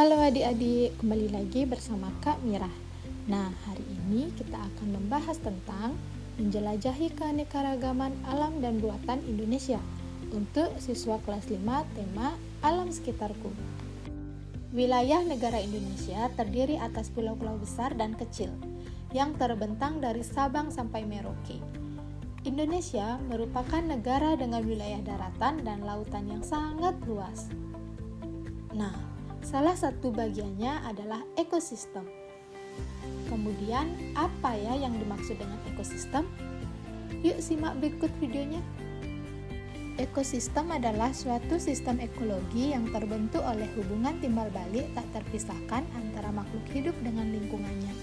Halo adik-adik, kembali lagi bersama Kak Mira. Nah, hari ini kita akan membahas tentang menjelajahi keanekaragaman alam dan buatan Indonesia untuk siswa kelas 5 tema Alam Sekitarku. Wilayah negara Indonesia terdiri atas pulau-pulau besar dan kecil yang terbentang dari Sabang sampai Merauke. Indonesia merupakan negara dengan wilayah daratan dan lautan yang sangat luas. Nah, salah satu bagiannya adalah ekosistem. Kemudian, apa ya yang dimaksud dengan ekosistem? Yuk simak berikut videonya. Ekosistem adalah suatu sistem ekologi yang terbentuk oleh hubungan timbal balik tak terpisahkan antara makhluk hidup dengan lingkungannya.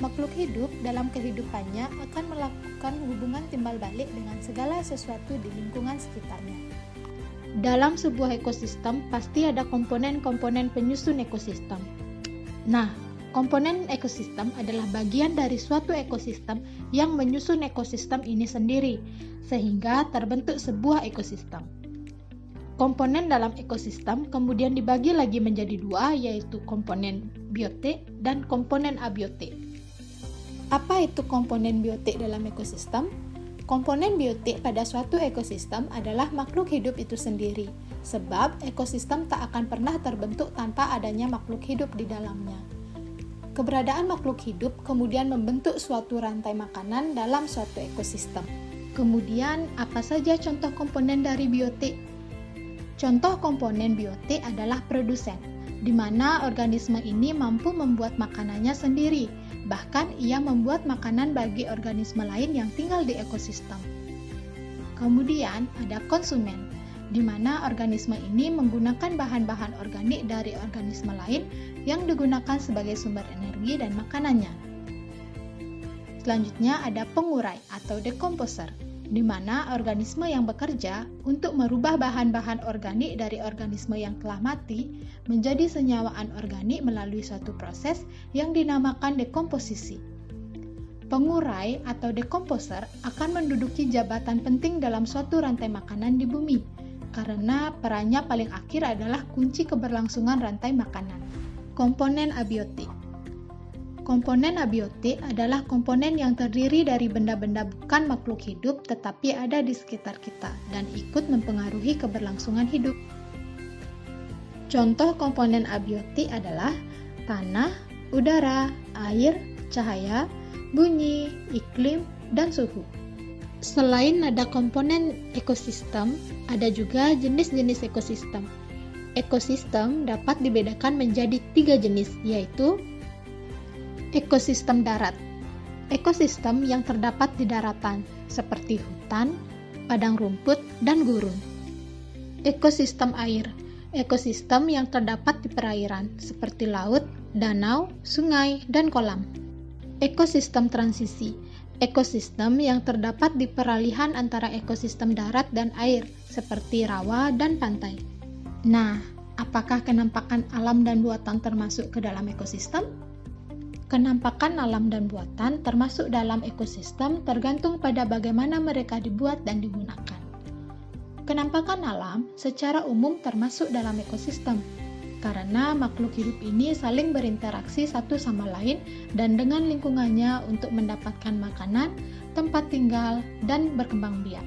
Makhluk hidup dalam kehidupannya akan melakukan hubungan timbal balik dengan segala sesuatu di lingkungan sekitarnya. Dalam sebuah ekosistem pasti ada komponen-komponen penyusun ekosistem. Nah, komponen ekosistem adalah bagian dari suatu ekosistem yang menyusun ekosistem ini sendiri, sehingga terbentuk sebuah ekosistem. Komponen dalam ekosistem kemudian dibagi lagi menjadi dua, yaitu komponen biotik dan komponen abiotik. Apa itu komponen biotik dalam ekosistem? Komponen biotik pada suatu ekosistem adalah makhluk hidup itu sendiri, sebab ekosistem tak akan pernah terbentuk tanpa adanya makhluk hidup di dalamnya. Keberadaan makhluk hidup kemudian membentuk suatu rantai makanan dalam suatu ekosistem. Kemudian, apa saja contoh komponen dari biotik? Contoh komponen biotik adalah produsen, di mana organisme ini mampu membuat makanannya sendiri. Bahkan ia membuat makanan bagi organisme lain yang tinggal di ekosistem. Kemudian ada konsumen, di mana organisme ini menggunakan bahan-bahan organik dari organisme lain yang digunakan sebagai sumber energi dan makanannya. Selanjutnya ada pengurai atau decomposer, di mana organisme yang bekerja untuk merubah bahan-bahan organik dari organisme yang telah mati menjadi senyawa anorganik melalui suatu proses yang dinamakan dekomposisi. Pengurai atau decomposer akan menduduki jabatan penting dalam suatu rantai makanan di bumi, karena perannya paling akhir adalah kunci keberlangsungan rantai makanan. Komponen abiotik. Komponen abiotik adalah komponen yang terdiri dari benda-benda bukan makhluk hidup tetapi ada di sekitar kita dan ikut mempengaruhi keberlangsungan hidup. Contoh komponen abiotik adalah tanah, udara, air, cahaya, bunyi, iklim, dan suhu. Selain ada komponen ekosistem, ada juga jenis-jenis ekosistem. Ekosistem dapat dibedakan menjadi 3 jenis, yaitu ekosistem darat. Ekosistem yang terdapat di daratan, seperti hutan, padang rumput, dan gurun. Ekosistem air. Ekosistem yang terdapat di perairan, seperti laut, danau, sungai, dan kolam. Ekosistem transisi. Ekosistem yang terdapat di peralihan antara ekosistem darat dan air, seperti rawa dan pantai. Nah, apakah kenampakan alam dan buatan termasuk ke dalam ekosistem? Kenampakan alam dan buatan termasuk dalam ekosistem tergantung pada bagaimana mereka dibuat dan digunakan. Kenampakan alam secara umum termasuk dalam ekosistem, karena makhluk hidup ini saling berinteraksi satu sama lain dan dengan lingkungannya untuk mendapatkan makanan, tempat tinggal, dan berkembang biak.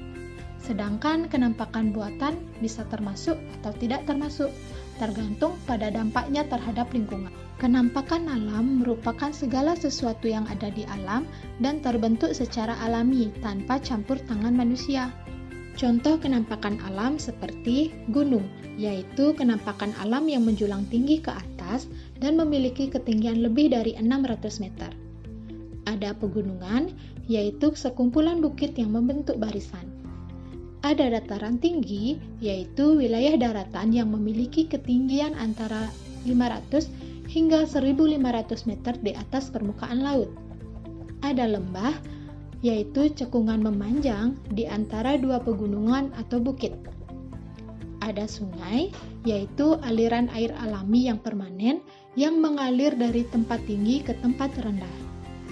Sedangkan kenampakan buatan bisa termasuk atau tidak termasuk, tergantung pada dampaknya terhadap lingkungan. Kenampakan alam merupakan segala sesuatu yang ada di alam dan terbentuk secara alami tanpa campur tangan manusia. Contoh kenampakan alam seperti gunung, yaitu kenampakan alam yang menjulang tinggi ke atas dan memiliki ketinggian lebih dari 600 meter. Ada pegunungan, yaitu sekumpulan bukit yang membentuk barisan. Ada dataran tinggi, yaitu wilayah daratan yang memiliki ketinggian antara 500 hingga 1.500 meter di atas permukaan laut. Ada lembah, yaitu cekungan memanjang di antara dua pegunungan atau bukit. Ada sungai, yaitu aliran air alami yang permanen yang mengalir dari tempat tinggi ke tempat rendah.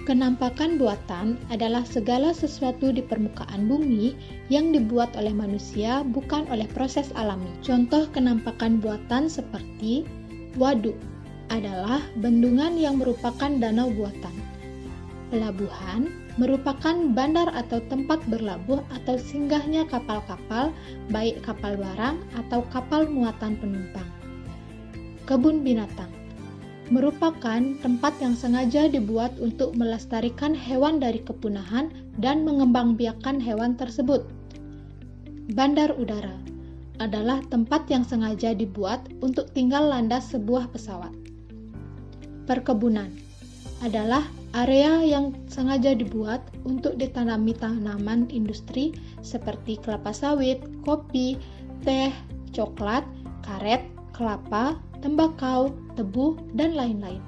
Kenampakan buatan adalah segala sesuatu di permukaan bumi yang dibuat oleh manusia bukan oleh proses alami. Contoh kenampakan buatan seperti waduk. adalah bendungan yang merupakan danau buatan. Pelabuhan merupakan bandar atau tempat berlabuh atau singgahnya kapal-kapal, baik kapal barang atau kapal muatan penumpang. Kebun binatang merupakan tempat yang sengaja dibuat untuk melestarikan hewan dari kepunahan dan mengembangbiakan hewan tersebut. Bandar udara adalah tempat yang sengaja dibuat untuk tinggal landas sebuah pesawat. Perkebunan adalah area yang sengaja dibuat untuk ditanami tanaman industri seperti kelapa sawit, kopi, teh, coklat, karet, kelapa, tembakau, tebu, dan lain-lain.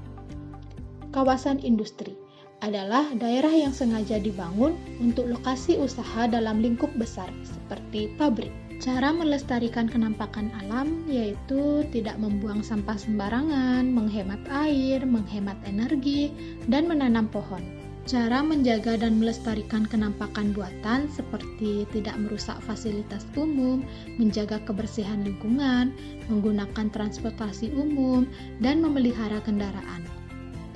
Kawasan industri adalah daerah yang sengaja dibangun untuk lokasi usaha dalam lingkup besar seperti pabrik. Cara melestarikan kenampakan alam yaitu tidak membuang sampah sembarangan, menghemat air, menghemat energi, dan menanam pohon. Cara menjaga dan melestarikan kenampakan buatan seperti tidak merusak fasilitas umum, menjaga kebersihan lingkungan, menggunakan transportasi umum, dan memelihara kendaraan.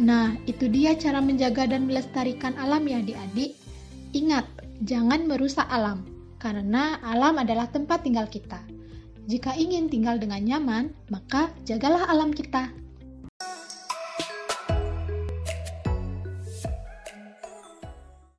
Nah, itu dia cara menjaga dan melestarikan alam ya adik-adik. Ingat, jangan merusak alam, karena alam adalah tempat tinggal kita. Jika ingin tinggal dengan nyaman, maka jagalah alam kita.